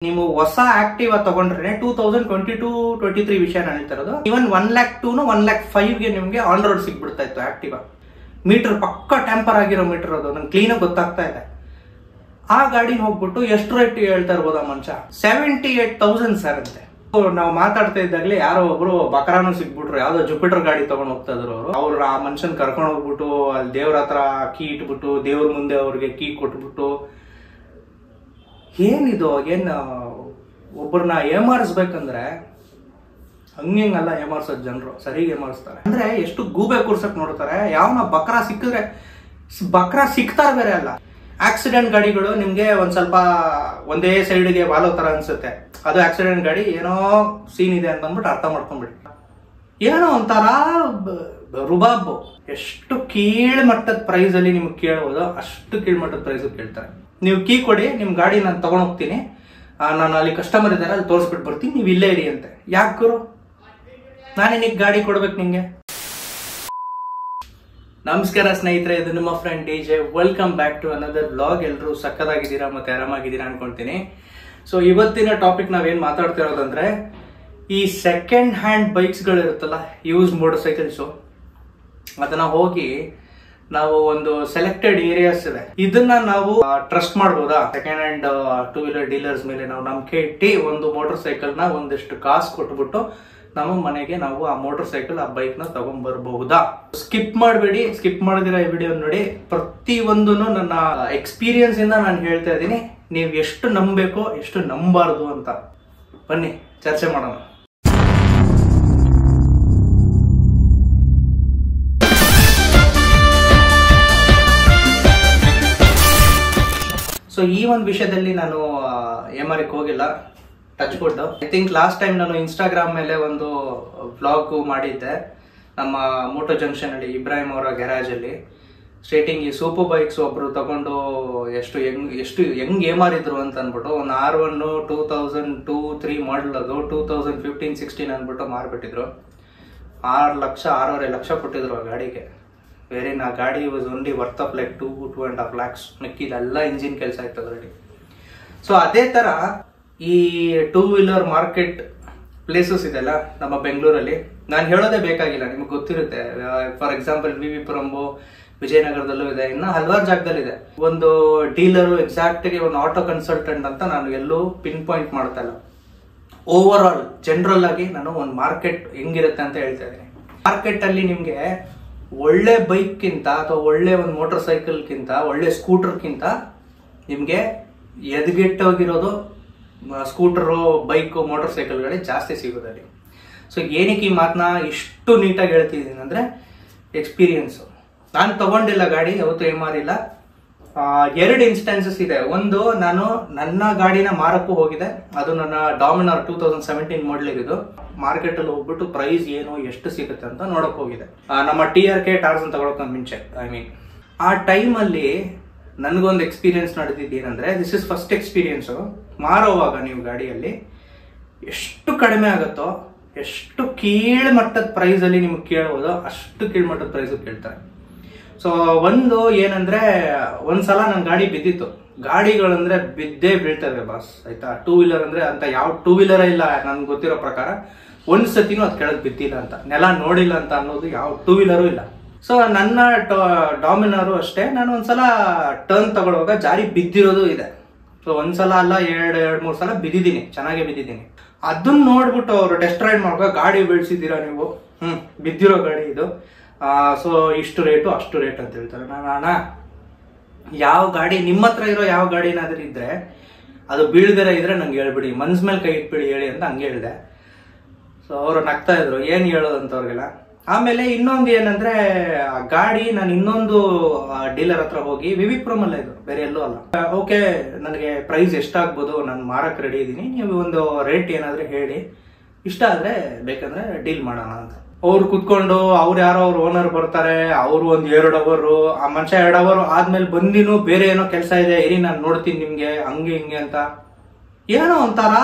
ನೀವು ಹೊಸ ಆಕ್ಟಿವಾ ತಗೊಂಡ್ರೆ 2022-23 ವಿಷಯ ನಾನು ಹೇಳ್ತಾ ಇರೋದು. ಇವನ್ 1,02,000 1,05,000 ನಿಮ್ಗೆ ಆನ್ ರೋಡ್ ಸಿಗ್ಬಿಡ್ತಾ ಇತ್ತು ಆಕ್ಟಿವಾ. ಮೀಟರ್ ಪಕ್ಕ ಟ್ಯಾಂಪರ್ ಆಗಿರೋ ಮೀಟರ್ ಅದು, ನಂಗೆ ಕ್ಲೀನ್ ಆಗಿ ಗೊತ್ತಾಗ್ತಾ ಇದೆ. ಆ ಗಾಡಿ ಹೋಗ್ಬಿಟ್ಟು ಎಷ್ಟು ರೇಟ್ ಹೇಳ್ತಾ ಇರ್ಬೋದ ಮನುಷ್ಯ? 78,000 ಸರ್ ಅಂತೆ. ನಾವು ಮಾತಾಡ್ತಾ ಇದ್ದಾಗಲೇ ಯಾರೋ ಒಬ್ರು ಬಕರಾನು ಸಿಗ್ಬಿಟ್ರು, ಯಾವ್ದೋ ಜುಪಿಟರ್ ಗಾಡಿ ತಗೊಂಡ್ ಹೋಗ್ತಾ ಇದ್ರು ಅವ್ರು ಆ ಮನುಷ್ಯನ್ ಕರ್ಕೊಂಡು ಹೋಗ್ಬಿಟ್ಟು ಅಲ್ಲಿ ದೇವ್ರ ಹತ್ರ ಕೀ ಇಟ್ಬಿಟ್ಟು ದೇವ್ರ ಮುಂದೆ ಅವ್ರಿಗೆ ಕೀ ಕೊಟ್ಬಿಟ್ಟು, ಏನಿದು ಒಬ್ಬರನ್ನ ಏಮಾರಿಸ್ಬೇಕಂದ್ರೆ ಹಂಗಲ್ಲ ಏಮಾರ್ಸೋದ್ ಜನರು, ಸರಿಗೆ ಏಮಾರಿಸ್ತಾರೆ. ಅಂದ್ರೆ ಎಷ್ಟು ಗೂಬೆ ಕೂರ್ಸಕ್ ನೋಡ್ತಾರೆ. ಯಾವನ ಬಕ್ರಾ ಸಿಕ್ಕಿದ್ರೆ ಬಕ್ರಾ ಸಿಕ್ತಾರ ಬೇರೆ ಅಲ್ಲ. ಆಕ್ಸಿಡೆಂಟ್ ಗಾಡಿಗಳು ನಿಮ್ಗೆ ಒಂದ್ ಸ್ವಲ್ಪ ಒಂದೇ ಸೈಡ್ಗೆ ವಾಲೋ ತರ ಅನ್ಸುತ್ತೆ, ಅದು ಆಕ್ಸಿಡೆಂಟ್ ಗಾಡಿ, ಏನೋ ಸೀನ್ ಇದೆ ಅಂತ ಅಂದ್ಬಿಟ್ಟು ಅರ್ಥ ಮಾಡ್ಕೊಂಡ್ಬಿಡಿ. ಏನೋ ಒಂಥರ ರುಬಾಬು. ಎಷ್ಟು ಕೀಳ್ಮಟ್ಟದ ಪ್ರೈಸ್ ಅಲ್ಲಿ ನಿಮ್ಗೆ ಕೇಳ್ಬೋದು, ಅಷ್ಟು ಕೀಳ್ಮಟ್ಟದ ಪ್ರೈಸ್ ಕೇಳ್ತಾರೆ. ನೀವು ಕೀ ಕೊಡಿ, ನಿಮ್ ಗಾಡಿ ನಾನು ತಗೊಂಡ್ ಹೋಗ್ತೀನಿ, ನಾನು ಅಲ್ಲಿ ಕಸ್ಟಮರ್ ಇದ್ದಾರೆ ಅಲ್ಲಿ ತೋರಿಸ್ಬಿಟ್ಟು ಬರ್ತೀನಿ, ನೀವು ಇಲ್ಲೇ ಇರಿ ಅಂತೆ. ಯಾಕೆ ಗುರು, ನಾನೇನಿಗೆ ಗಾಡಿ ಕೊಡ್ಬೇಕು ನಿಂಗೆ? ನಮಸ್ಕಾರ ಸ್ನೇಹಿತರೆ, ಇದು ನಿಮ್ಮ friend DJ. Welcome back to another vlog. ಎಲ್ಲರೂ ಸಕ್ಕದಾಗಿದ್ದೀರಾ ಮತ್ತೆ ಆರಾಮಾಗಿದ್ದೀರಾ ಅನ್ಕೊಳ್ತೀನಿ. ಸೊ ಇವತ್ತಿನ ಟಾಪಿಕ್ ನಾವೇನ್ ಮಾತಾಡ್ತಿರೋದಂದ್ರೆ, ಈ ಸೆಕೆಂಡ್ ಹ್ಯಾಂಡ್ ಬೈಕ್ಸ್ ಗಳು ಇರುತ್ತಲ್ಲ, ಯೂಸ್ ಮೋಟರ್ ಸೈಕಲ್ಸ್, ಅದನ್ನ ಹೋಗಿ ನಾವು ಒಂದು ಸೆಲೆಕ್ಟೆಡ್ ಏರಿಯಾಸ್ ಇದೆ, ಇದನ್ನ ನಾವು ಟ್ರಸ್ಟ್ ಮಾಡಬಹುದಾ? Second hand two wheeler dealers ಮೇಲೆ ನಾವು ನಂಬಿಕೆ ಇಟ್ಟು ಒಂದು ಮೋಟರ್ ಸೈಕಲ್ ನ ಒಂದಿಷ್ಟು ಕಾಸು ಕೊಟ್ಬಿಟ್ಟು ನಮ್ಮ ಮನೆಗೆ ನಾವು ಆ ಮೋಟರ್ ಸೈಕಲ್, ಆ ಬೈಕ್ ನ ತಗೊಂಡ್ ಬರಬಹುದಾ? ಸ್ಕಿಪ್ ಮಾಡಬೇಡಿ, ಸ್ಕಿಪ್ ಮಾಡದಿರೋ ಈ ವಿಡಿಯೋ ನೋಡಿ. ಪ್ರತಿ ಒಂದು ನನ್ನ ಎಕ್ಸ್ಪೀರಿಯನ್ಸ್ ಇಂದ ನಾನು ಹೇಳ್ತಾ ಇದ್ದೀನಿ, ನೀವು ಎಷ್ಟು ನಂಬಬೇಕು ಎಷ್ಟು ನಂಬಾರ್ದು ಅಂತ. ಬನ್ನಿ ಚರ್ಚೆ ಮಾಡೋಣ. ಸೊ ಈ ಒಂದು ವಿಷಯದಲ್ಲಿ ನಾನು ಏಮಾರಕ್ಕೆ ಹೋಗಿಲ್ಲ, touch wood. I think last time ನಾನು ಇನ್ಸ್ಟಾಗ್ರಾಮ್ ಮೇಲೆ ಒಂದು ವ್ಲಾಗ್ ಮಾಡಿದ್ದೆ, ನಮ್ಮ ಮೋಟೋ ಜಂಕ್ಷನ್ ಅಲ್ಲಿ ಇಬ್ರಾಹಿಂ ಅವರ ಗ್ಯಾರೇಜ್ ಅಲ್ಲಿ. ಸ್ಟ್ರೇಟಿಂಗ್ ಈ ಸೂಪರ್ ಬೈಕ್ಸ್ ಒಬ್ರು ತಗೊಂಡು ಎಷ್ಟು ಹೆಂಗ್ ಏಮಾರಿದ್ರು ಅಂತ ಅನ್ಬಿಟ್ಟು, ಒಂದು R1 2002-03 ಮಾಡಲ್, ಅದು 2015-16 ಅನ್ಬಿಟ್ಟು ಮಾರ್ಬಿಟ್ಟಿದ್ರು. 6-6.5 ಲಕ್ಷ ಕೊಟ್ಟಿದ್ರು ಆ ಗಾಡಿಗೆ. ಬೇರೆ ಆ ಗಾಡಿ was only worth of like 2-2.5 lakhs. ಮಿಕ್ಕಿದೆಲ್ಲ ಇಂಜಿನ್ ಕೆಲಸ ಆಯ್ತು ಅದರಲ್ಲಿ. ಸೊ ಅದೇ ತರ ಈ ಟೂ ವೀಲರ್ ಮಾರ್ಕೆಟ್ ಪ್ಲೇಸಸ್ ಇದೆಲ್ಲ ನಮ್ಮ ಬೆಂಗಳೂರಲ್ಲಿ. ನಾನು ಹೇಳೋದೇ ಬೇಕಾಗಿಲ್ಲ, ನಿಮ್ಗೆ ಗೊತ್ತಿರುತ್ತೆ. ಫಾರ್ ಎಕ್ಸಾಂಪಲ್ ವಿ ಪುರಂಬು, ವಿಜಯನಗರದಲ್ಲೂ ಇದೆ, ಇನ್ನು ಹಲವಾರು ಜಾಗದಲ್ಲಿದೆ. ಒಂದು ಡೀಲರು ಎಕ್ಸಾಕ್ಟ್ ಆಗಿ ಒಂದು ಆಟೋ ಕನ್ಸಲ್ಟೆಂಟ್ ಅಂತ ನಾನು ಎಲ್ಲೂ ಪಿನ್ ಪಾಯಿಂಟ್ ಮಾಡ್ತಾ ಇಲ್ಲ. ಓವರ್ ಆಲ್ ಜನರಲ್ ಆಗಿ ನಾನು ಒಂದು ಮಾರ್ಕೆಟ್ ಹೆಂಗಿರುತ್ತೆ ಅಂತ ಹೇಳ್ತಾ ಇದ್ದೀನಿ. ಮಾರ್ಕೆಟ್ ಅಲ್ಲಿ ನಿಮ್ಗೆ ಒಳ್ಳೆ ಬೈಕ್ಗಿಂತ ಅಥವಾ ಒಳ್ಳೆ ಒಂದು ಮೋಟರ್ ಸೈಕಲ್ಗಿಂತ, ಒಳ್ಳೆ ಸ್ಕೂಟರ್ಗಿಂತ ನಿಮ್ಗೆ ಎದ್ಗೆಟ್ಟೋಗಿರೋದು ಸ್ಕೂಟರು, ಬೈಕು, ಮೋಟರ್ ಸೈಕಲ್ಗಳೇ ಜಾಸ್ತಿ ಸಿಗೋದಲ್ಲಿ. ಸೊ ಏನಕ್ಕೆ ಈ ಮಾತನ್ನ ಇಷ್ಟು ನೀಟಾಗಿ ಹೇಳ್ತಿದ್ದೀನಿ ಅಂದ್ರೆ, ಎಕ್ಸ್ಪೀರಿಯನ್ಸು. ನಾನು ತಗೊಂಡಿಲ್ಲ ಗಾಡಿ, ಯಾವತ್ತೂ ಏಮಾರಿಲ್ಲ. 2 ಇನ್ಸ್ಟೆನ್ಸಸ್ ಇದೆ. ಒಂದು, ನಾನು ನನ್ನ ಗಾಡಿನ ಮಾರಕ್ಕೂ ಹೋಗಿದೆ, ಅದು ನನ್ನ ಡಾಮಿನಾರ್ 2017 ಮಾಡಲ್ ಇದು. ಮಾರ್ಕೆಟ್ ಅಲ್ಲಿ ಹೋಗ್ಬಿಟ್ಟು ಪ್ರೈಸ್ ಏನು ಎಷ್ಟು ಸಿಗುತ್ತೆ ಅಂತ ನೋಡಕ್ ಹೋಗಿದೆ, ನಮ್ಮ TRK ಟಾರ್ಸನ್ ತಗೊಳಕ್ ಮುಂಚೆ. ಆ ಟೈಮ್ ಅಲ್ಲಿ ನನ್ಗೊಂದು ಎಕ್ಸ್ಪೀರಿಯನ್ಸ್ ನಡೆದಿದ್ದು ಏನಂದ್ರೆ, ದಿಸ್ ಇಸ್ ಫಸ್ಟ್ ಎಕ್ಸ್ಪೀರಿಯನ್ಸ್. ಮಾರೋವಾಗ ನೀವು ಗಾಡಿಯಲ್ಲಿ ಎಷ್ಟು ಕಡಿಮೆ ಆಗುತ್ತೋ, ಎಷ್ಟು ಕೀಳ್ಮಟ್ಟದ ಪ್ರೈಸ್ ಅಲ್ಲಿ ನಿಮ್ಗೆ ಕೇಳ್ಬೋದೋ ಅಷ್ಟು ಕೀಳ್ಮಟ್ಟದ ಪ್ರೈಸ್ ಕೇಳ್ತಾರೆ. ಸೊ ಒಂದು ಏನಂದ್ರೆ, ಒಂದ್ಸಲ ನನ್ ಗಾಡಿ ಬಿದ್ದಿತ್ತು. ಗಾಡಿಗಳಂದ್ರೆ ಬಿದ್ದೇ ಬೀಳ್ತವೆ ಬಾಸ್, ಆಯ್ತಾ. ಟೂ ವೀಲರ್ ಅಂದ್ರೆ ಅಂತ ಯಾವ ಟೂ ವೀಲರ್ ಇಲ್ಲ ನನ್ಗೆ ಗೊತ್ತಿರೋ ಪ್ರಕಾರ. ಒಂದ್ ಸತಿನೂ ಅದ್ ಕೆಳಗ್ ಬಿದ್ದಿಲ್ಲ ಅಂತ, ನೆಲ ನೋಡಿಲ್ಲ ಅಂತ ಅನ್ನೋದು ಯಾವ ಟೂ ವೀಲರು ಇಲ್ಲ. ಸೊ ನನ್ನ ಡಾಮಿನಾರು ಅಷ್ಟೇ, ನಾನು ಒಂದ್ಸಲ ಟರ್ನ್ ತಗೊಳ್ಳುವಾಗ ಜಾರಿ ಬಿದ್ದಿರೋದು ಇದೆ. ಸೊ ಒಂದ್ಸಲ ಅಲ್ಲ, 2-3 ಸಲ ಬಿದ್ದಿದ್ದೀನಿ, ಚೆನ್ನಾಗಿ ಬಿದ್ದಿದ್ದೀನಿ. ಅದನ್ನ ನೋಡ್ಬಿಟ್ಟು ಅವರು ಟೆಸ್ಟ್ ರೈಡ್ ಮಾಡುವಾಗ, ಗಾಡಿ ಬೀಳ್ಸಿದ್ದೀರಾ ನೀವು, ಬಿದ್ದಿರೋ ಗಾಡಿ ಇದು, ಸೊ ಇಷ್ಟು ರೇಟು ಅಷ್ಟು ರೇಟ್ ಅಂತ ಹೇಳ್ತಾರೆ. ನಾನು ಯಾವ ಗಾಡಿ ನಿಮ್ಮ ಹತ್ರ ಇರೋ ಯಾವ ಗಾಡಿನಾದ್ರೂ ಇದ್ರೆ, ಅದು ಬೀಳ್ದಿರ ಇದ್ರೆ ನಂಗೆ ಹೇಳ್ಬಿಡಿ, ಮನ್ಸ್ ಮೇಲೆ ಕೈ ಇಟ್ಬಿಡಿ ಹೇಳಿ ಅಂತ ಹಂಗೆ ಹೇಳಿದೆ. ಸೊ ಅವರು ನಗ್ತಾ ಇದ್ರು, ಏನ್ ಹೇಳೋದಂತ ಅವ್ರಿಗೆಲ್ಲ. ಆಮೇಲೆ ಇನ್ನೊಂದು ಏನಂದ್ರೆ, ಆ ಗಾಡಿ ನಾನು ಇನ್ನೊಂದು ಡೀಲರ್ ಹತ್ರ ಹೋಗಿ, ವಿವಿಪುರಂ ಅಲ್ಲ ಇದು, ಬೇರೆ ಎಲ್ಲೂ ಅಲ್ಲ. ಓಕೆ, ನನಗೆ ಪ್ರೈಸ್ ಎಷ್ಟಾಗ್ಬೋದು, ನಾನು ಮಾರಕ್ ರೆಡಿ ಇದ್ದೀನಿ, ನೀವು ಒಂದು ರೇಟ್ ಏನಾದ್ರೆ ಹೇಳಿ, ಇಷ್ಟ ಆದ್ರೆ ಬೇಕಂದ್ರೆ ಡೀಲ್ ಮಾಡೋಣ ಅಂತ. ಅವ್ರು ಕುತ್ಕೊಂಡು, ಅವ್ರು ಯಾರೋ ಅವ್ರ ಓನರ್ ಬರ್ತಾರೆ, ಅವರು ಒಂದು 2 ಅವರ್, ಆ ಮನುಷ್ಯ 2 ಅವರ್ ಆದ್ಮೇಲೆ ಬಂದಿನೂ ಬೇರೆ ಏನೋ ಕೆಲಸ ಇದೆ, ಇರಿ ನಾನು ನೋಡ್ತೀನಿ ನಿಮ್ಗೆ, ಹಂಗೆ ಹಿಂಗೆ ಅಂತ. ಏನೋ ಒಂಥರ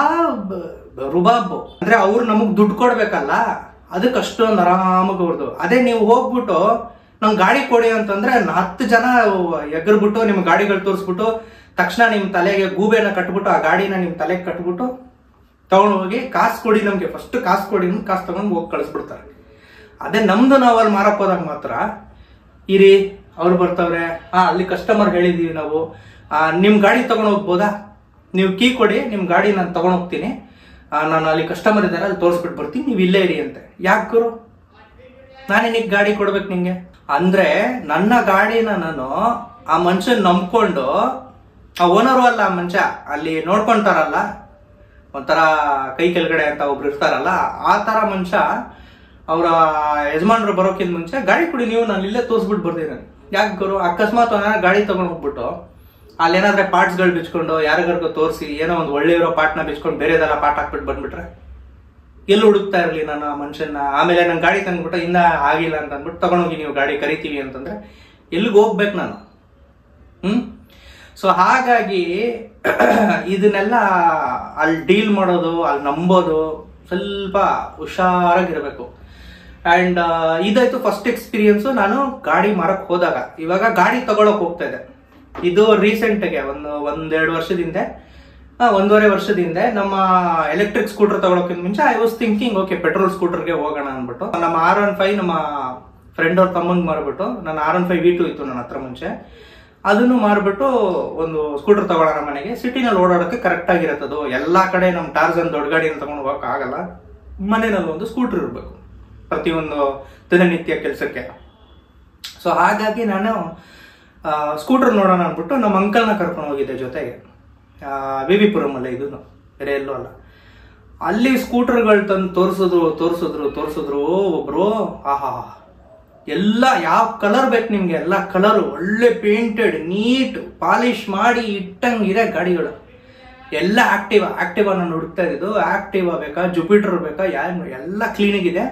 ರುಬಾಬು. ಅಂದ್ರೆ ಅವ್ರು ನಮಗ್ ದುಡ್ಡು ಕೊಡ್ಬೇಕಲ್ಲ, ಅದಕ್ಕೆ ಅಷ್ಟೊಂದು ಆರಾಮಾಗಿ ಅವ್ರದ್ದು. ಅದೇ ನೀವು ಹೋಗ್ಬಿಟ್ಟು ನಂಗೆ ಗಾಡಿ ಕೊಡಿ ಅಂತಂದ್ರೆ 10 ಜನ ಎಗರ್ಬಿಟ್ಟು ನಿಮ್ ಗಾಡಿಗಳು ತೋರಿಸ್ಬಿಟ್ಟು ತಕ್ಷಣ ನಿಮ್ಮ ತಲೆಗೆ ಗೂಬೆನ ಕಟ್ಬಿಟ್ಟು ಆ ಗಾಡಿನ ನಿಮ್ಮ ತಲೆಗೆ ಕಟ್ಬಿಟ್ಟು ತಗೊಂಡು ಹೋಗಿ ಕಾಸು ಕೊಡಿ ನಮ್ಗೆ, ಫಸ್ಟ್ ಕಾಸು ಕೊಡಿ, ಕಾಸು ತಗೊಂಡು ಹೋಗಿ ಕಳಿಸ್ಬಿಡ್ತಾರೆ. ಅದೇ ನಮ್ದು ನಾವು ಅಲ್ಲಿ ಮಾರಕ್ ಹೋದಾಗ ಮಾತ್ರ ಇರಿ ಅವ್ರು ಬರ್ತವ್ರೆ, ಅಲ್ಲಿ ಕಸ್ಟಮರ್ ಹೇಳಿದೀವಿ ನಾವು, ನಿಮ್ ಗಾಡಿ ತಗೊಂಡು ಹೋಗ್ಬೋದಾ, ನೀವು ಕೀ ಕೊಡಿ, ನಿಮ್ ಗಾಡಿ ನಾನು ತಗೊಂಡು ಹೋಗ್ತೀನಿ, ನಾನು ಅಲ್ಲಿ ಕಸ್ಟಮರ್ ಇದ್ದಾರೆ ಅಲ್ಲಿ ತೋರಿಸ್ಬಿಟ್ಟು ಬರ್ತೀನಿ, ನೀವು ಇಲ್ಲೇ ಇರಿ ಅಂತೆ. ಯಾಕೆ ಗುರು, ನಾನೇನಿಗೆ ಗಾಡಿ ಕೊಡ್ಬೇಕು ನಿಂಗೆ? ಅಂದ್ರೆ ನನ್ನ ಗಾಡಿನ ನಾನು ಆ ಮನುಷ್ಯನ್ ನಂಬ್ಕೊಂಡು, ಆ ಓನರು ಅಲ್ಲ ಆ ಮನುಷ್ಯ, ಅಲ್ಲಿ ನೋಡ್ಕೊಂತಾರಲ್ಲ ಒಂಥರ ಕೈ ಕೆಳಗಡೆ ಅಂತ ಒಬ್ರು ಇರ್ತಾರಲ್ಲ, ಆ ತರ ಮನುಷ್ಯ ಅವರ ಯಜಮಾನ್ರು ಬರೋಕ್ಕಿಂತ ಮುಂಚೆ ಗಾಡಿ ಕೊಡಿ ನೀವು, ನಾನು ಇಲ್ಲೇ ತೋರಿಸ್ಬಿಟ್ಟು ಬರ್ತೀನಿ. ಯಾಕೆ ಗುರು, ಅಕಸ್ಮಾತ್ ಗಾಡಿ ತಗೊಂಡು ಹೋಗ್ಬಿಟ್ಟು ಅಲ್ಲೇನಾದ್ರೆ ಪಾರ್ಟ್ಸ್ಗಳು ಬಿಚ್ಕೊಂಡು ಯಾರಿಗಾರ್ಗೋ ತೋರಿಸಿ ಏನೋ ಒಂದು ಒಳ್ಳೆ ಇರೋ ಪಾರ್ಟ್ನ ಬಿಚ್ಕೊಂಡು ಬೇರೆದೆಲ್ಲ ಪಾರ್ಟ್ ಹಾಕ್ಬಿಟ್ಟು ಬಂದ್ಬಿಟ್ರೆ ಎಲ್ಲಿ ಹುಡುಕ್ತಾ ಇರಲಿ ನಾನು ಆ ಮನುಷ್ಯನ. ಆಮೇಲೆ ನನ್ನ ಗಾಡಿ ತಂದ್ಬಿಟ್ಟು ಇನ್ನ ಆಗಿಲ್ಲ ಅಂತ ಅಂದ್ಬಿಟ್ಟು ತಗೊಂಡೋಗಿ ನೀವು ಗಾಡಿ ಕರಿತೀವಿ ಅಂತಂದ್ರೆ ಎಲ್ಲಿಗೆ ಹೋಗ್ಬೇಕು ನಾನು? ಸೊ ಹಾಗಾಗಿ ಇದನ್ನೆಲ್ಲ ಅಲ್ಲಿ ಡೀಲ್ ಮಾಡೋದು, ಅಲ್ಲಿ ನಂಬೋದು ಸ್ವಲ್ಪ ಹುಷಾರಾಗಿರ್ಬೇಕು. ಅಂಡ್ ಇದಾಯ್ತು ಫಸ್ಟ್ ಎಕ್ಸ್ಪೀರಿಯನ್ಸು ನಾನು ಗಾಡಿ ಮಾರಕ್ ಹೋದಾಗ. ಇವಾಗ ಗಾಡಿ ತಗೊಳಕ್ ಹೋಗ್ತಾ ಇದೆ, ಇದು ರೀಸೆಂಟ್ಗೆ ಒಂದೆರಡು ವರ್ಷದ ಹಿಂದೆ, 1.5 ವರ್ಷದ ಹಿಂದೆ ನಮ್ಮ ಎಲೆಕ್ಟ್ರಿಕ್ ಸ್ಕೂಟರ್ ತಗೊಳಕ್ಕಿಂತ ಮುಂಚೆ I was thinking okay petrol ಸ್ಕೂಟರ್ಗೆ ಹೋಗೋಣ ಅಂದ್ಬಿಟ್ಟು ನಮ್ಮ R15 ನಮ್ಮ ಫ್ರೆಂಡ್ ಅವ್ರ ತಮ್ಮಂಗ್ ಮಾರ್ಬಿಟ್ಟು, ನನ್ನ R15 V2 ಇತ್ತು ನನ್ನ ಹತ್ರ ಮುಂಚೆ, ಅದನ್ನು ಮಾರ್ಬಿಟ್ಟು ಒಂದು ಸ್ಕೂಟರ್ ತಗೊಳ್ಳೋಣ ಮನೆಗೆ. ಸಿಟಿನಲ್ಲಿ ಓಡಾಡೋಕೆ ಕರೆಕ್ಟ್ ಆಗಿರತ್ತದು, ಎಲ್ಲಾ ಕಡೆ ನಮ್ಮ ಟಾರ್ಜನ್ ದೊಡ್ಡ ಗಾಡಿನ ತಗೊಂಡು ಹೋಗಕ್ ಆಗಲ್ಲ, ಮನೆಯಲ್ಲಿ ಒಂದು ಸ್ಕೂಟರ್ ಇರಬೇಕು ಪ್ರತಿಯೊಂದು ದಿನನಿತ್ಯ ಕೆಲಸಕ್ಕೆ. ಸೊ ಹಾಗಾಗಿ ನಾನು ಸ್ಕೂಟರ್ ನೋಡೋಣ ಅಂದ್ಬಿಟ್ಟು ನಮ್ಮ ಅಂಕಲ್ನ ಕರ್ಕೊಂಡು ಹೋಗಿದ್ದೆ ಜೊತೆಗೆ, ವಿವಿಪುರಂ ಅಲ್ಲ, ಇದನ್ನು ಬೇರೆ ಎಲ್ಲೂ ಅಲ್ಲ. ಅಲ್ಲಿ ಸ್ಕೂಟರ್ಗಳು ತಂದು ತೋರಿಸಿದ್ರು ಒಬ್ರು. ಆಹಾ, ಎಲ್ಲ ಯಾವ ಕಲರ್ ಬೇಕು ನಿಮ್ಗೆ, ಎಲ್ಲ ಕಲರ್ ಒಳ್ಳೆ ಪೇಂಟೆಡ್ ನೀಟ್ ಪಾಲಿಶ್ ಮಾಡಿ ಇಟ್ಟಂಗಿದೆ ಗಾಡಿಗಳು ಎಲ್ಲ. ಆಕ್ಟಿವಾ ನಾನು ಹುಡುಕ್ತಾ ಇದ್ದು, ಆಕ್ಟಿವಾ ಬೇಕಾ ಜುಪಿಟರ್ ಬೇಕಾ, ಎಲ್ಲ ಕ್ಲೀನಿಂಗ್ ಇದೆ.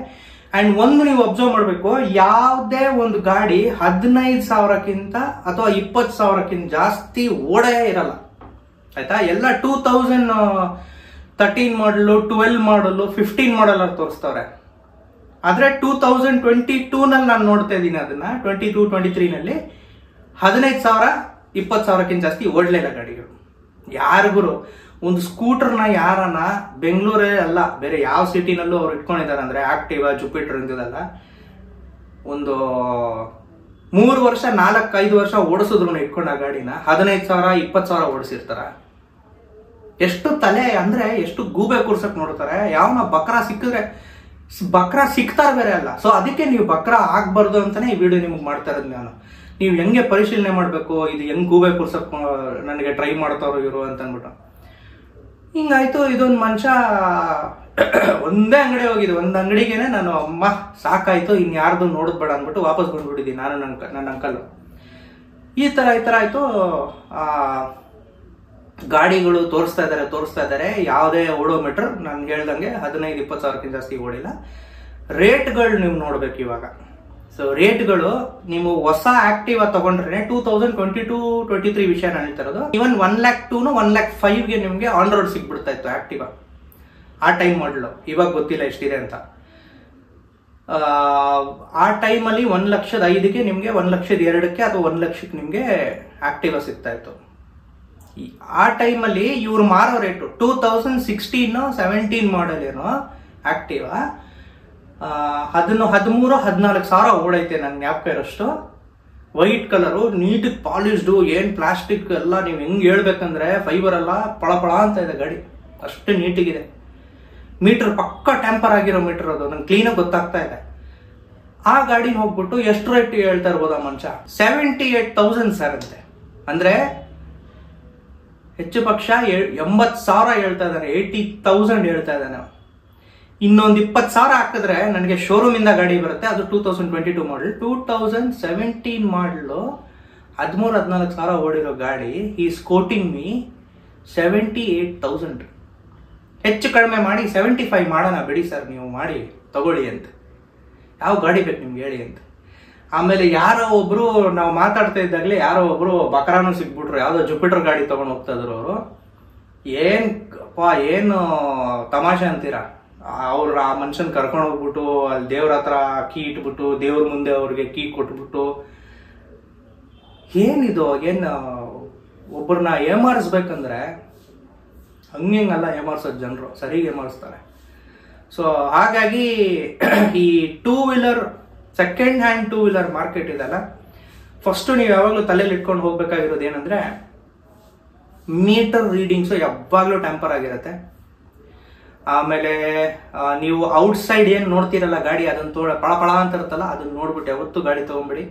ಅಂಡ್ ಒಂದು ನೀವು ಅಬ್ಸರ್ವ್ ಮಾಡಬೇಕು, ಯಾವುದೇ ಒಂದು ಗಾಡಿ 15,000ಕ್ಕಿಂತ ಅಥವಾ 20,000ಕ್ಕಿಂತ ಜಾಸ್ತಿ ಓಡೇ ಇರಲ್ಲ ಆಯ್ತಾ. ಎಲ್ಲ 2013 ಮಾಡಲು, 12 ಮಾಡಲು, 15 ಮಾಡಲ್ ತೋರಿಸ್ತವ್ರೆ. ಆದ್ರೆ 2022 ನಲ್ಲಿ ನಾನು ನೋಡ್ತಾ ಇದ್ದೀನಿ ಅದನ್ನ, 22, 23 ನಲ್ಲಿ 15,000, 20,000ಕ್ಕಿಂತ ಜಾಸ್ತಿ ಓಡ್ಲೇ ಇಲ್ಲ ಗಾಡಿಗಳು. ಯಾರಿಗೂ ಒಂದು ಸ್ಕೂಟರ್ನ ಯಾರನ್ನ ಬೆಂಗಳೂರೇ ಅಲ್ಲ ಬೇರೆ ಯಾವ ಸಿಟಿನಲ್ಲೂ ಅವ್ರು ಇಟ್ಕೊಂಡಿದ್ದಾರೆ ಅಂದ್ರೆ ಆಕ್ಟಿವಾ ಜುಪಿಟರ್ ಇಂದಲ್ಲ, ಒಂದು 3 ವರ್ಷ 4-5 ವರ್ಷ ಓಡಿಸಿದ್ರು ಇಟ್ಕೊಂಡ ಗಾಡಿನ 15,000, 20,000 ಓಡಿಸಿರ್ತಾರ. ಎಷ್ಟು ತಲೆ ಅಂದ್ರೆ ಎಷ್ಟು ಗೂಬೆ ಕೂರ್ಸಕ್ ನೋಡ್ತಾರೆ. ಯಾವನ ಬಕ್ರಾ ಸಿಕ್ತಾರ ಬೇರೆ ಅಲ್ಲ. ಸೊ ಅದಕ್ಕೆ ನೀವು ಬಕ್ರಾ ಆಗ್ಬಾರ್ದು ಅಂತಾನೆ ಈ ವಿಡಿಯೋ ನಿಮ್ಗೆ ಮಾಡ್ತಾ ಇರೋದು ನಾನು. ನೀವು ಹೆಂಗೆ ಪರಿಶೀಲನೆ ಮಾಡ್ಬೇಕು, ಇದು ಹೆಂಗ್ ಗೂಬೆ ಕೂರ್ಸಕ್ ನನಗೆ ಟ್ರೈ ಮಾಡ್ತಾರೋ ಇವರು ಅಂತ ಅನ್ಬಿಟ್ಟು. ಹಿಂಗಾಯ್ತು. ಇದೊಂದು ಮನುಷ್ಯ ಒಂದೇ ಅಂಗಡಿ ಹೋಗಿದ್ದು, ಒಂದ್ ಅಂಗಡಿಗೆನೆ ನಾನು ಅಮ್ಮ ಸಾಕಾಯ್ತು ಇನ್ಯಾರ್ದು ನೋಡೋದ್ ಬೇಡ ಅಂದ್ಬಿಟ್ಟು ವಾಪಸ್ ಬಂದ್ಬಿಟ್ಟಿದ್ದೀನಿ ನಾನು ನನ್ನ ಅಂಕಲ್. ಈ ತರ ಆಯ್ತು. ಗಾಡಿಗಳು ತೋರಿಸ್ತಾ ಇದ್ದಾರೆ ಯಾವುದೇ ಓಡೋಮೀಟರ್ ನಾನು ಹೇಳ್ದಂಗೆ 15-20,000ಕ್ಕಿಂತ ಜಾಸ್ತಿ ಓಡಿಲ್ಲ. ರೇಟ್ಗಳು ನೀವು ನೋಡ್ಬೇಕು ಇವಾಗ. ಸೊ ರೇಟ್ಗಳು ನೀವು ಹೊಸ ಆಕ್ಟಿವಾ ತಗೊಂಡ್ರೆ 2022-23 ವಿಷಯ ನಾನು ಹೇಳ್ತಿರೋದು. ಇವನ್ 1,02,000 1,05,000ಗೆ ನಿಮ್ಗೆ ಆನ್ ರೋಡ್ ಸಿಗ್ಬಿಡ್ತಾ ಇತ್ತು ಆಕ್ಟಿವಾ ಆ ಟೈಮ್ ಮಾಡಲು. ಇವಾಗ ಗೊತ್ತಿಲ್ಲ ಎಷ್ಟಿದೆ ಅಂತ. ಆ ಟೈಮಲ್ಲಿ 1,05,000ಗೆ ನಿಮ್ಗೆ 1,02,000ಕ್ಕೆ ಅಥವಾ 1,00,000ಕ್ಕೆ ನಿಮ್ಗೆ ಆಕ್ಟಿವಾ ಸಿಗ್ತಾ ಇತ್ತು. ಆ ಟೈಮಲ್ಲಿ ಇವ್ರು ಮಾರೋ ರೇಟು 2016-17 ಮಾಡಲ್ ಏನೋ ಆಕ್ಟಿವಾ 13-14,000 ಓಡೈತೆ ನಂಗೆ ಜ್ಞಾಪಕ ಇರೋಷ್ಟು. ವೈಟ್ ಕಲರು, ನೀಟ್ ಪಾಲಿಶ್ಡು, ಏನ್ ಪ್ಲಾಸ್ಟಿಕ್ ಎಲ್ಲ ನೀವು ಹೆಂಗ್ ಹೇಳ್ಬೇಕಂದ್ರೆ ಫೈಬರ್ ಎಲ್ಲ ಪಳಪಳ ಅಂತ ಇದೆ ಗಾಡಿ, ಅಷ್ಟು ನೀಟಿಗಿದೆ. ಮೀಟರ್ ಪಕ್ಕ ಟ್ಯಾಂಪರ್ ಆಗಿರೋ ಮೀಟರ್ ಅದು, ನಂಗೆ ಕ್ಲೀನಾಗಿ ಗೊತ್ತಾಗ್ತಾ ಇದೆ. ಆ ಗಾಡಿನ ಹೋಗ್ಬಿಟ್ಟು ಎಷ್ಟು ರೇಟ್ ಹೇಳ್ತಾ ಇರ್ಬೋದ ಮನುಷ್ಯ? 78,000 ಸರ್ ಅಂತೆ. ಅಂದ್ರೆ ಹೆಚ್ಚು ಪಕ್ಷ 80,000 ಹೇಳ್ತಾ ಇದ್ದಾನೆ, 80,000 ಹೇಳ್ತಾ ಇದ್ದಾನೆ. ಇನ್ನೊಂದು 20,000 ಹಾಕಿದ್ರೆ ನನಗೆ ಶೋರೂಮ್ ಇಂದ ಗಾಡಿ ಬರುತ್ತೆ. ಅದು 2022 ಮಾಡಲ್. 2017 ಮಾಡಲು 13-14,000 ಓಡಿರೋ ಗಾಡಿ ಈಸ್ ಕೋಟಿಂಗ್ ಮೀ 78,000. ಹೆಚ್ಚು ಕಡಿಮೆ ಮಾಡಿ 75 ಮಾಡೋಣ ಬಿಡಿ ಸರ್, ನೀವು ಮಾಡಿ ತಗೊಳ್ಳಿ ಅಂತ. ಯಾವ ಗಾಡಿ ಬೇಕು ನಿಮ್ಗೆ ಹೇಳಿ ಅಂತ. ಆಮೇಲೆ ಯಾರೋ ಒಬ್ರು ನಾವು ಮಾತಾಡ್ತಾ ಇದ್ದಾಗಲೇ ಯಾರೋ ಒಬ್ರು ಬಕರಾನು ಸಿಗ್ಬಿಟ್ರು, ಯಾವ್ದೋ ಜುಪಿಟರ್ ಗಾಡಿ ತಗೊಂಡು ಹೋಗ್ತಾ ಇದ್ರು ಅವರು. ಏನು ತಮಾಷೆ ಅಂತೀರಾ? ಅವ್ರು ಆ ಮನುಷ್ಯನ್ ಕರ್ಕೊಂಡು ಹೋಗ್ಬಿಟ್ಟು ಅಲ್ಲಿ ದೇವ್ರ ಹತ್ರ ಕೀ ಇಟ್ಬಿಟ್ಟು ದೇವ್ರ ಮುಂದೆ ಅವ್ರಿಗೆ ಕೀ ಕೊಟ್ಬಿಟ್ಟು, ಏನಿದು ಒಬ್ಬರನ್ನ ಏಮಾರಿಸ್ಬೇಕಂದ್ರೆ ಹಂಗಲ್ಲ ಏಮಾರಿಸೋದು ಜನರು, ಸರಿಗೆ ಏಮಾರಿಸ್ತಾರೆ. ಸೊ ಹಾಗಾಗಿ ಈ two wheeler second hand two wheeler market ಇದೆಲ್ಲ, ಫಸ್ಟ್ ನೀವು ಯಾವಾಗಲೂ ತಲೆಯಲ್ಲಿ ಇಟ್ಕೊಂಡು ಹೋಗ್ಬೇಕಾಗಿರೋದು ಏನಂದ್ರೆ ಮೀಟರ್ ರೀಡಿಂಗ್ಸು ಯಾವಾಗಲೂ ಟ್ಯಾಂಪರ್ ಆಗಿರುತ್ತೆ. ಆಮೇಲೆ ನೀವು ಔಟ್ಸೈಡ್ ಏನು ನೋಡ್ತೀರಲ್ಲ ಗಾಡಿ, ಅದನ್ನ ಪಳ ಅಂತ ಇರುತ್ತಲ್ಲ, ಅದನ್ನ ನೋಡ್ಬಿಟ್ಟು ಯಾವತ್ತೂ ಗಾಡಿ ತಗೊಂಬಿಡಿ.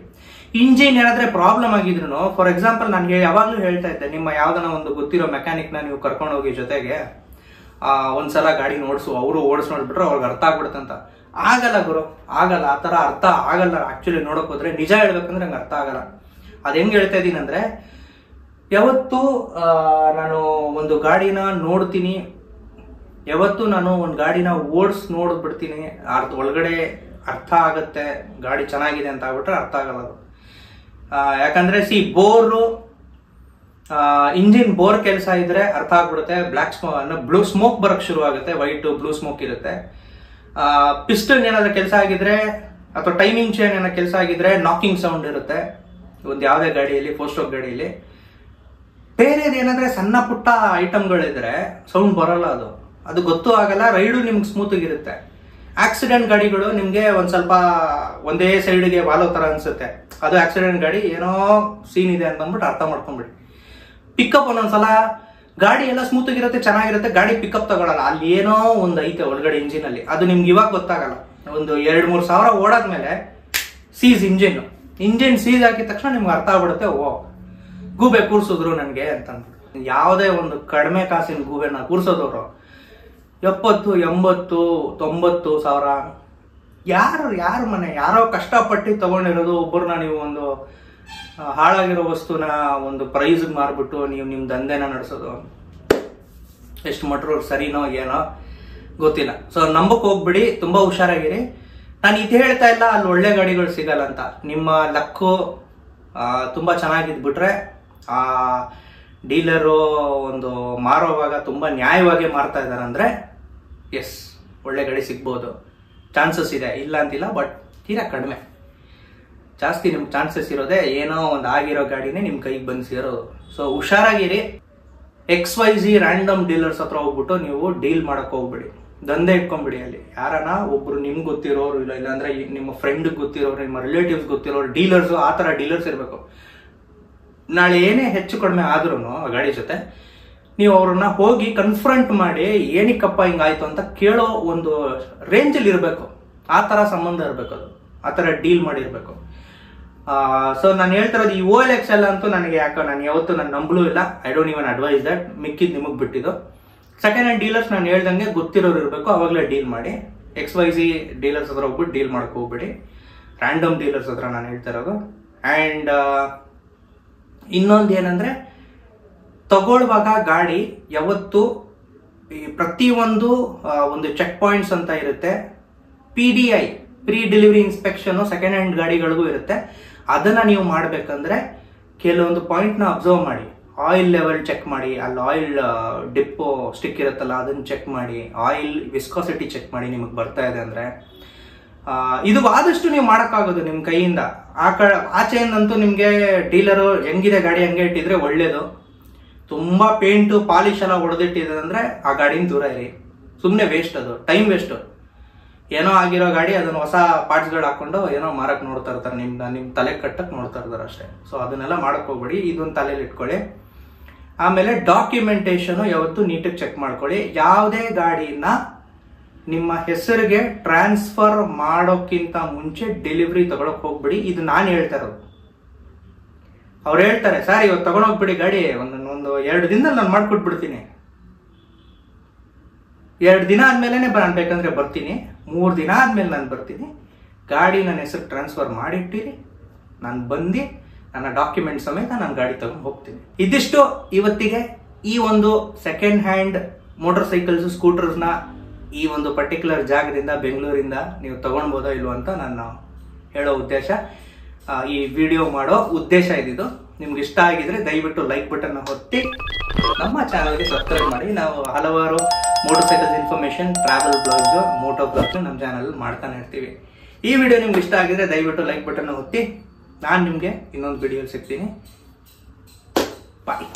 ಇಂಜಿನ್ ಏನಾದ್ರೆ ಪ್ರಾಬ್ಲಮ್ ಆಗಿದ್ರು, ಫಾರ್ ಎಕ್ಸಾಂಪಲ್ ನನಗೆ ಯಾವಾಗಲೂ ಹೇಳ್ತಾ ಇದ್ದೆ, ನಿಮ್ಮ ಯಾವ್ದನ ಒಂದು ಗೊತ್ತಿರೋ ಮೆಕ್ಯಾನಿಕ್ನ ನೀವು ಕರ್ಕೊಂಡು ಹೋಗಿ ಜೊತೆಗೆ ಒಂದ್ಸಲ ಗಾಡಿ ಅವರು ಓಡಿಸ್ ನೋಡ್ಬಿಟ್ರೆ ಅವ್ರಿಗೆ ಅರ್ಥ ಆಗ್ಬಿಡುತ್ತಂತ. ಆಗಲ್ಲ ಗುರು, ಆಗಲ್ಲ, ಆ ಥರ ಅರ್ಥ ಆಗಲ್ಲ. ಆಕ್ಚುಲಿ ನೋಡಕ್ ಹೋದ್ರೆ ನಿಜ ಹೇಳ್ಬೇಕಂದ್ರೆ ಹಂಗೆ ಅರ್ಥ ಆಗಲ್ಲ. ಅದು ಹೆಂಗೆ ಹೇಳ್ತಾ ಇದ್ದೀನಿ ಅಂದ್ರೆ, ಯಾವತ್ತು ನಾನು ಒಂದು ಗಾಡಿನ ನೋಡ್ತೀನಿ, ಯಾವತ್ತು ನಾನು ಒಂದು ಗಾಡಿನ ನೋಡ್ಬಿಡ್ತೀನಿ, ಒಳಗಡೆ ಅರ್ಥ ಆಗತ್ತೆ ಗಾಡಿ ಚೆನ್ನಾಗಿದೆ ಅಂತ ಆಗ್ಬಿಟ್ರೆ ಅರ್ಥ ಆಗಲ್ಲ ಅದು. ಯಾಕಂದ್ರೆ ಬೋರು ಇಂಜಿನ್ ಬೋರ್ ಕೆಲಸ ಇದ್ರೆ ಅರ್ಥ ಆಗ್ಬಿಡುತ್ತೆ. ಬ್ಲೂ ಸ್ಮೋಕ್ ಬರಕ್ ಶುರು ಆಗುತ್ತೆ, ವೈಟ್ ಬ್ಲೂ ಸ್ಮೋಕ್ ಇರುತ್ತೆ. ಪಿಸ್ಟನ್ ಏನಾದ್ರು ಕೆಲಸ ಆಗಿದ್ರೆ ಅಥವಾ ಟೈಮಿಂಗ್ ಚೈನ್ ಏನೋ ಕೆಲಸ ಆಗಿದ್ರೆ ನಾಕಿಂಗ್ ಸೌಂಡ್ ಇರುತ್ತೆ ಒಂದು ಯಾವುದೇ ಗಾಡಿಯಲ್ಲಿ, 4 ಸ್ಟ್ರೋಕ್ ಗಾಡಿಯಲ್ಲಿ. ಬೇರೆದೇನಾದ್ರೆ ಸಣ್ಣ ಪುಟ್ಟ ಐಟಮ್ಗಳಿದ್ರೆ ಸೌಂಡ್ ಬರಲ್ಲ, ಅದು ಗೊತ್ತೂ ಆಗಲ್ಲ, ರೈಡು ನಿಮ್ಗೆ ಸ್ಮೂತ್ ಆಗಿರುತ್ತೆ. ಆಕ್ಸಿಡೆಂಟ್ ಗಾಡಿಗಳು ನಿಮ್ಗೆ ಒಂದ್ ಸ್ವಲ್ಪ ಒಂದೇ ಸೈಡ್ಗೆ ವಾಲೋ ತರ ಅನ್ಸುತ್ತೆ, ಅದು ಆಕ್ಸಿಡೆಂಟ್ ಗಾಡಿ, ಏನೋ ಸೀನ್ ಇದೆ ಅಂತ ಅಂದ್ಬಿಟ್ಟು ಅರ್ಥ ಮಾಡ್ಕೊಂಡ್ಬಿಡಿ. ಪಿಕಪ್ ಒಂದೊಂದ್ಸಲ ಗಾಡಿ ಎಲ್ಲ ಸ್ಮೂತ್ ಆಗಿರುತ್ತೆ, ಚೆನ್ನಾಗಿರುತ್ತೆ, ಗಾಡಿ ಪಿಕಪ್ ತಗೊಳಲ್ಲ, ಅಲ್ಲಿ ಏನೋ ಒಂದು ಐತೆ ಒಳಗಡೆ ಇಂಜಿನ್ ಅಲ್ಲಿ, ಅದು ನಿಮ್ಗೆ ಇವಾಗ ಗೊತ್ತಾಗಲ್ಲ. ಒಂದು 2-3 ಸಾವಿರ ಓಡಾದ್ಮೇಲೆ ಇಂಜಿನ್ ಸೀಸ್ ಹಾಕಿದ ತಕ್ಷಣ ನಿಮ್ಗೆ ಅರ್ಥ ಆಗ್ಬಿಡುತ್ತೆ, ಓ ಗೂಬೆ ಕೂರ್ಸಿದ್ರು ನನಗೆ ಅಂತ ಅಂದ್ಬಿಟ್ಟು. ಯಾವುದೇ ಒಂದು ಕಡಿಮೆ ಕಾಸಿನ ಗೂಬೆನ ಕೂರ್ಸೋದವ್ರು 70, 80, 90 ಸಾವಿರ, ಯಾರ ಮನೆ ಯಾರೋ ಕಷ್ಟಪಟ್ಟು ತಗೊಂಡಿರೋದು. ಒಬ್ಬರನ್ನ ನೀವು ಒಂದು ಹಾಳಾಗಿರೋ ವಸ್ತುನ ಒಂದು ಪ್ರೈಸ್ ಮಾರ್ಬಿಟ್ಟು ನೀವು ನಿಮ್ಮ ದಂಧೆನ ನಡೆಸೋದು ಎಷ್ಟು ಮಟ್ರು ಸರಿನೋ ಏನೋ ಗೊತ್ತಿಲ್ಲ. ಸೊ ನಂಬಕ್ ಹೋಗ್ಬಿಡಿ, ತುಂಬಾ ಹುಷಾರಾಗಿರಿ. ನಾನು ಇದು ಹೇಳ್ತಾ ಇಲ್ಲ ಅಲ್ಲಿ ಒಳ್ಳೆ ಗಾಡಿಗಳು ಸಿಗಲ್ಲ ಅಂತ. ನಿಮ್ಮ ಲಕ್ಕು ತುಂಬಾ ಚೆನ್ನಾಗಿದ್ಬಿಟ್ರೆ ಆ ಡೀಲರು ಒಂದು ಮಾರೋವಾಗ ತುಂಬಾ ನ್ಯಾಯವಾಗಿ ಮಾರ್ತಾ ಇದ್ದಾರೆ ಅಂದ್ರೆ ಎಸ್, ಒಳ್ಳೆ ಗಾಡಿ ಸಿಗ್ಬೋದು, ಚಾನ್ಸಸ್ ಇದೆ, ಇಲ್ಲ ಅಂತಿಲ್ಲ, ಬಟ್ ತೀರಾ ಕಡಿಮೆ. ಜಾಸ್ತಿ ನಿಮ್ಗೆ ಚಾನ್ಸಸ್ ಇರೋದೇ ಏನೋ ಒಂದು ಆಗಿರೋ ಗಾಡಿನೇ ನಿಮ್ ಕೈಗೆ ಬಂದು ಸೇರೋದು. ಸೊ ಹುಷಾರಾಗಿರಿ. XYZ ರ್ಯಾಂಡಮ್ ಡೀಲರ್ಸ್ ಹತ್ರ ಹೋಗ್ಬಿಟ್ಟು ನೀವು ಡೀಲ್ ಮಾಡಕ್ ಹೋಗ್ಬಿಡಿ, ದಂಧೆ ಇಟ್ಕೊಂಡ್ಬಿಡಿ. ಅಲ್ಲಿ ಯಾರನ ಒಬ್ರು ನಿಮ್ಗೆ ಗೊತ್ತಿರೋರು, ಇಲ್ಲಾಂದ್ರೆ ನಿಮ್ಮ ಫ್ರೆಂಡ್ ಗೊತ್ತಿರೋರು, ನಿಮ್ಮ ರಿಲೇಟಿವ್ಸ್ ಗೊತ್ತಿರೋರು ಡೀಲರ್ಸ್, ಆ ತರ ಡೀಲರ್ಸ್ ಇರಬೇಕು. ನಾಳೆ ಏನೇ ಹೆಚ್ಚು ಕಡಿಮೆ ಆದ್ರೂ ಗಾಡಿ ಜೊತೆ ನೀವು ಅವ್ರನ್ನ ಹೋಗಿ ಕನ್ಫ್ರಂಟ್ ಮಾಡಿ ಏನಕ್ಕಪ್ಪ ಹಿಂಗಾಯ್ತು ಅಂತ ಕೇಳೋ ಒಂದು ರೇಂಜಲ್ಲಿ ಇರಬೇಕು. ಆ ತರ ಸಂಬಂಧ ಇರಬೇಕು, ಅದು ಆ ತರ ಡೀಲ್ ಮಾಡಿರ್ಬೇಕು. ಸೊ ನಾನು ಹೇಳ್ತಿರೋದು ಈ OLX ಎಲ್ಲ ಅಂತೂ ನನಗೆ ನಾನು ಯಾವತ್ತೂ ನಾನು ನಂಬಲೂ ಇಲ್ಲ. I don't even advise that. ಮಿಕ್ಕಿದ್ ನಿಮಗೆ ಬಿಟ್ಟಿದ್ದು. ಸೆಕೆಂಡ್ ಹ್ಯಾಂಡ್ ಡೀಲರ್ಸ್ ನಾನು ಹೇಳ್ದಂಗೆ ಗೊತ್ತಿರೋರು ಇರಬೇಕು, ಅವಾಗಲೇ ಡೀಲ್ ಮಾಡಿ. XYZ ಡೀಲರ್ಸ್ ಹತ್ರ ಹೋಗ್ಬಿಟ್ಟು ಡೀಲ್ ಮಾಡಕ್ ಹೋಗ್ಬಿಡಿ, ರ್ಯಾಂಡಮ್ ಡೀಲರ್ಸ್ ಹತ್ರ ನಾನು ಹೇಳ್ತಾ ಇರೋದು. ಅಂಡ್ ಇನ್ನೊಂದು ಏನಂದ್ರೆ, ತಗೊಳ್ಳುವಾಗ ಗಾಡಿ ಯಾವತ್ತು ಪ್ರತಿಯೊಂದು ಒಂದು ಚೆಕ್ ಪಾಯಿಂಟ್ಸ್ ಅಂತ ಇರುತ್ತೆ. PDI pre delivery inspection second hand ಗಾಡಿಗಳಿಗೂ ಇರುತ್ತೆ. ಅದನ್ನ ನೀವು ಮಾಡ್ಬೇಕಂದ್ರೆ ಕೆಲವೊಂದು ಪಾಯಿಂಟ್ ನ ಅಬ್ಸರ್ವ್ ಮಾಡಿ. ಆಯಿಲ್ ಲೆವೆಲ್ ಚೆಕ್ ಮಾಡಿ, ಅಲ್ಲಿ ಆಯಿಲ್ ಡಿಪ್ಪೋ ಸ್ಟಿಕ್ ಇರುತ್ತಲ್ಲ ಅದನ್ನ ಚೆಕ್ ಮಾಡಿ, ಆಯಿಲ್ ವಿಸ್ಕಾಸಿಟಿ ಚೆಕ್ ಮಾಡಿ ನಿಮಗೆ ಬರ್ತಾ ಇದೆ ಅಂದ್ರೆ. ಇದು ಆದಷ್ಟು ನೀವು ಮಾಡೋಕ್ಕಾಗೋದು ನಿಮ್ಮ ಕೈಯಿಂದ. ಆಚೆಯಿಂದಂತೂ ನಿಮಗೆ ಡೀಲರು ಹೆಂಗಿದೆ ಗಾಡಿ ಹಂಗೆ ಇಟ್ಟಿದ್ರೆ ಒಳ್ಳೇದು. ತುಂಬಾ ಪೇಂಟು ಪಾಲಿಶ್ ಎಲ್ಲ ಹೊಡೆದಿಟ್ಟಿದೆ ಅಂದ್ರೆ ಆ ಗಾಡಿನ ದೂರ ಇರಿ, ಸುಮ್ಮನೆ ವೇಸ್ಟ್, ಅದು ಟೈಮ್ ವೇಸ್ಟ್. ಏನೋ ಆಗಿರೋ ಗಾಡಿ ಅದನ್ನ ಹೊಸ ಪಾರ್ಟ್ಸ್ಗಳು ಹಾಕೊಂಡು ಏನೋ ಮಾರಕ್ ನೋಡ್ತಾ ಇರ್ತಾರೆ, ನಿಮ್ ತಲೆ ಕಟ್ಟಕ್ ನೋಡ್ತಾ ಇರ್ತಾರೆ ಅಷ್ಟೇ. ಸೊ ಅದನ್ನೆಲ್ಲ ಮಾಡಕ್ ಹೋಗ್ಬೇಡಿ, ಇದೊಂದು ತಲೆಯಲ್ಲಿ ಇಟ್ಕೊಳ್ಳಿ. ಆಮೇಲೆ ಡಾಕ್ಯುಮೆಂಟೇಶನ್ ಯಾವತ್ತು ನೀಟಾಗಿ ಚೆಕ್ ಮಾಡ್ಕೊಳ್ಳಿ. ಯಾವುದೇ ಗಾಡಿನ ನಿಮ್ಮ ಹೆಸರಿಗೆ ಟ್ರಾನ್ಸ್ಫರ್ ಮಾಡೋಕ್ಕಿಂತ ಮುಂಚೆ ಡೆಲಿವರಿ ತಗೊಳಕ್ ಹೋಗ್ಬಿಡಿ. ಇದು ನಾನು ಹೇಳ್ತಾ ಇರೋದು. ಅವ್ರು ಹೇಳ್ತಾರೆ, ಸರ್ ಇವತ್ತು ತಗೊಂಡೋಗ್ಬಿಡಿ ಗಾಡಿ, ಒಂದು 2 ದಿನದಲ್ಲಿ ನಾನು ಮಾಡ್ಕೊಟ್ಬಿಡ್ತೀನಿ. 2 ದಿನ ಆದ್ಮೇಲೆ ನಾನು ಬೇಕಂದ್ರೆ ಬರ್ತೀನಿ, 3 ದಿನ ಆದ್ಮೇಲೆ ನಾನು ಬರ್ತೀನಿ, ಗಾಡಿ ನನ್ನ ಹೆಸರು ಟ್ರಾನ್ಸ್ಫರ್ ಮಾಡಿಟ್ಟಿರಿ, ನಾನು ಬಂದು ನನ್ನ ಡಾಕ್ಯುಮೆಂಟ್ ಸಮೇತ ನಾನು ಗಾಡಿ ತಗೊಂಡು ಹೋಗ್ತೀನಿ. ಇದಿಷ್ಟು ಇವತ್ತಿಗೆ ಈ ಒಂದು ಸೆಕೆಂಡ್ ಹ್ಯಾಂಡ್ ಮೋಟರ್ ಸೈಕಲ್ಸ್, ಸ್ಕೂಟರ್ಸ್ನ ಈ ಒಂದು ಪರ್ಟಿಕ್ಯುಲರ್ ಜಾಗದಿಂದ ಬೆಂಗಳೂರಿಂದ ನೀವು ತಗೊಳ್ಬೋದೋ ಇಲ್ವೋ ಅಂತ ನಾನು ಹೇಳೋ ಉದ್ದೇಶ, ಈ ವಿಡಿಯೋ ಮಾಡೋ ಉದ್ದೇಶ ಇದ್ದಿದ್ದು. ನಿಮ್ಗೆ ಇಷ್ಟ ಆಗಿದ್ರೆ ದಯವಿಟ್ಟು ಲೈಕ್ ಬಟನ್ ಒತ್ತಿ ನಮ್ಮ ಚಾನಲ್ಗೆ ಸಬ್ಸ್ಕ್ರೈಬ್ ಮಾಡಿ. ನಾವು ಹಲವಾರು motorcycles information, travel blogs, moto blogs ನಮ್ಮ ಚಾನಲ್ ಮಾಡ್ತಾನೆ ಇರ್ತೀವಿ. ಈ ವಿಡಿಯೋ ನಿಮ್ಗೆ ಇಷ್ಟ ಆಗಿದ್ರೆ ದಯವಿಟ್ಟು ಲೈಕ್ ಬಟನ್ ಒತ್ತಿ. ನಾನು ನಿಮಗೆ ಇನ್ನೊಂದು ವಿಡಿಯೋ ಸಿಗ್ತೀನಿ. ಬಾಯ್.